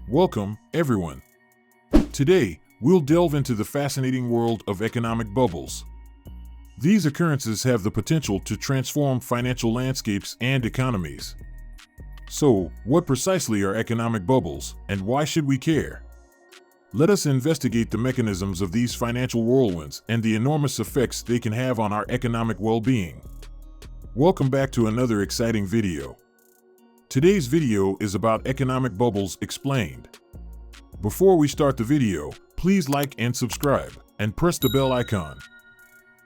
Welcome, everyone. Today, we'll delve into the fascinating world of economic bubbles. These occurrences have the potential to transform financial landscapes and economies. So, what precisely are economic bubbles, and why should we care? Let us investigate the mechanisms of these financial whirlwinds and the enormous effects they can have on our economic well-being. Welcome back to another exciting video. Today's video is about economic bubbles explained. Before we start the video, please like and subscribe, and press the bell icon.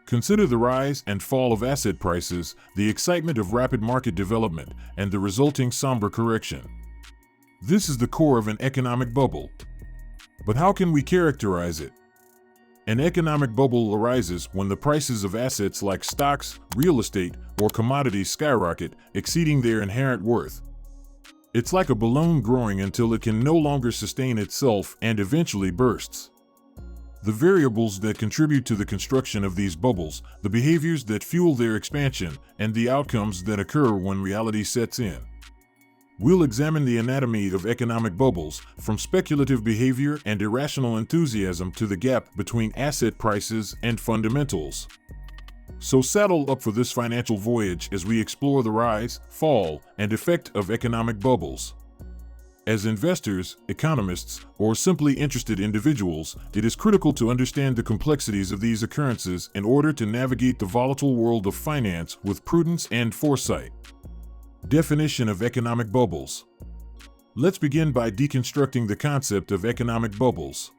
Consider the rise and fall of asset prices, the excitement of rapid market development, and the resulting somber correction. This is the core of an economic bubble. But how can we characterize it? An economic bubble arises when the prices of assets like stocks, real estate, or commodities skyrocket, exceeding their inherent worth. It's like a balloon growing until it can no longer sustain itself and eventually bursts. The variables that contribute to the construction of these bubbles, the behaviors that fuel their expansion, and the outcomes that occur when reality sets in. We'll examine the anatomy of economic bubbles, from speculative behavior and irrational enthusiasm to the gap between asset prices and fundamentals. So saddle up for this financial voyage as we explore the rise, fall, and effect of economic bubbles. As investors, economists, or simply interested individuals, it is critical to understand the complexities of these occurrences in order to navigate the volatile world of finance with prudence and foresight. Definition of economic bubbles. Let's begin by deconstructing the concept of economic bubbles.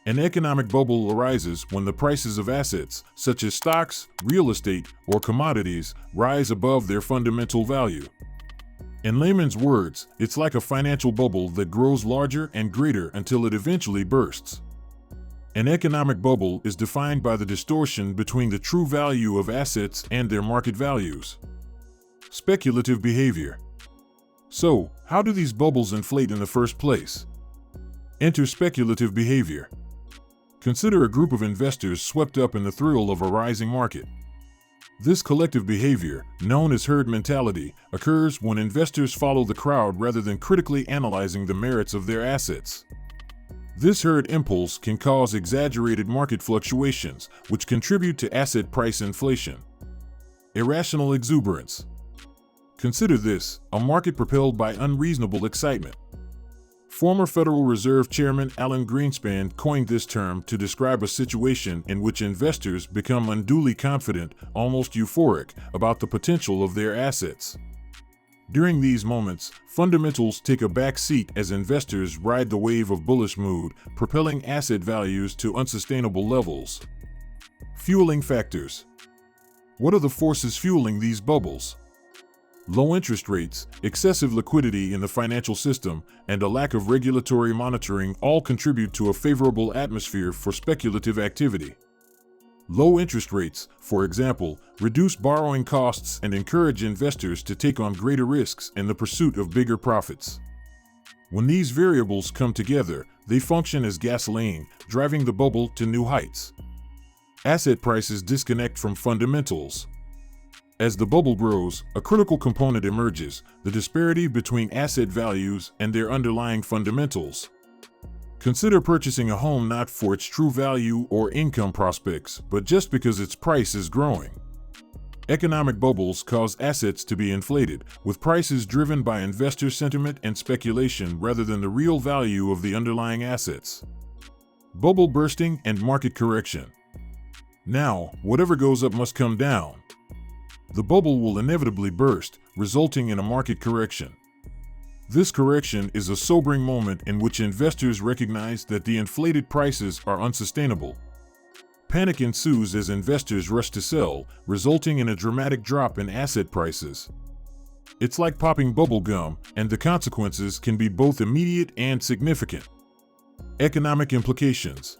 An economic bubble arises when the prices of assets, such as stocks, real estate, or commodities, rise above their fundamental value. In layman's words, it's like a financial bubble that grows larger and greater until it eventually bursts. An economic bubble is defined by the distortion between the true value of assets and their market values. Speculative behavior. So, how do these bubbles inflate in the first place? Enter speculative behavior. Consider a group of investors swept up in the thrill of a rising market. This collective behavior, known as herd mentality, occurs when investors follow the crowd rather than critically analyzing the merits of their assets. This herd impulse can cause exaggerated market fluctuations, which contribute to asset price inflation. Irrational exuberance. Consider this, a market propelled by unreasonable excitement. Former Federal Reserve Chairman Alan Greenspan coined this term to describe a situation in which investors become unduly confident, almost euphoric, about the potential of their assets. During these moments, fundamentals take a back seat as investors ride the wave of bullish mood, propelling asset values to unsustainable levels. Fueling factors. What are the forces fueling these bubbles? Low interest rates, excessive liquidity in the financial system, and a lack of regulatory monitoring all contribute to a favorable atmosphere for speculative activity. Low interest rates, for example, reduce borrowing costs and encourage investors to take on greater risks in the pursuit of bigger profits. When these variables come together, they function as gasoline, driving the bubble to new heights. Asset prices disconnect from fundamentals. As the bubble grows, a critical component emerges, the disparity between asset values and their underlying fundamentals. Consider purchasing a home not for its true value or income prospects, but just because its price is growing. Economic bubbles cause assets to be inflated, with prices driven by investor sentiment and speculation rather than the real value of the underlying assets. Bubble bursting and market correction. Now, whatever goes up must come down. The bubble will inevitably burst, resulting in a market correction. This correction is a sobering moment in which investors recognize that the inflated prices are unsustainable. Panic ensues as investors rush to sell, resulting in a dramatic drop in asset prices. It's like popping bubble gum, and the consequences can be both immediate and significant. Economic implications.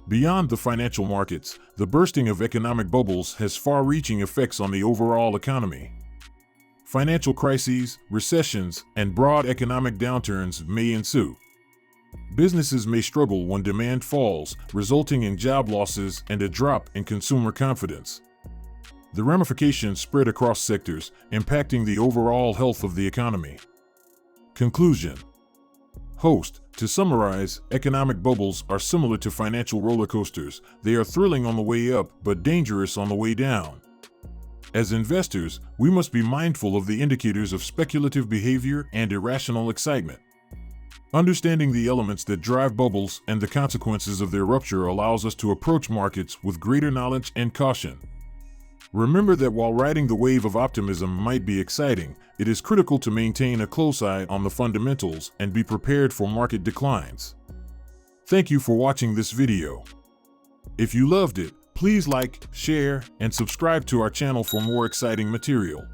Beyond the financial markets, the bursting of economic bubbles has far-reaching effects on the overall economy. Financial crises, recessions, and broad economic downturns may ensue. Businesses may struggle when demand falls, resulting in job losses and a drop in consumer confidence. The ramifications spread across sectors, impacting the overall health of the economy. Conclusion. Host, to summarize, economic bubbles are similar to financial roller coasters. They are thrilling on the way up, but dangerous on the way down. As investors, we must be mindful of the indicators of speculative behavior and irrational excitement. Understanding the elements that drive bubbles and the consequences of their rupture allows us to approach markets with greater knowledge and caution. Remember that while riding the wave of optimism might be exciting, it is critical to maintain a close eye on the fundamentals and be prepared for market declines. Thank you for watching this video. If you loved it, please like, share, and subscribe to our channel for more exciting material.